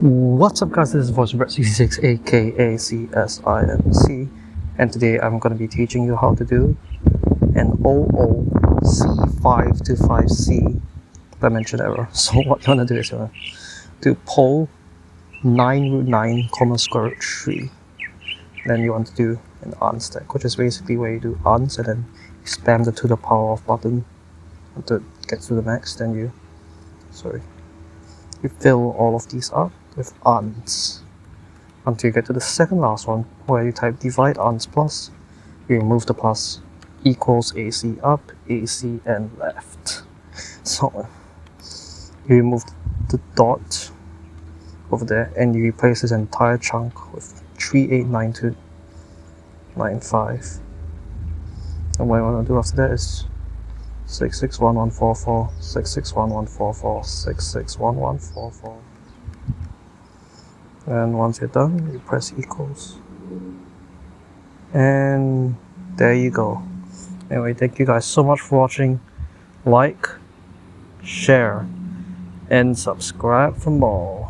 What's up guys, this is VoiceBread66 aka CSIMC, and today I'm going to be teaching you how to do an OOC5 to 5C dimension error. So what you want to do is you want to pull 9 root 9 common square root 3. Then you want to do an unstack, which is basically where you do uns and then you spam the to the power of button until it gets to the max. Then you fill all of these up with uns until you get to the second last one where you type divide uns plus, you remove the plus, equals AC up, AC and left. So you remove the dot over there and you replace this entire chunk with 389295. And what I want to do after that is 661144, 661144, 661144. And once you're done, you press equals. And there you go. Anyway, thank you guys so much for watching. Like, share, and subscribe for more.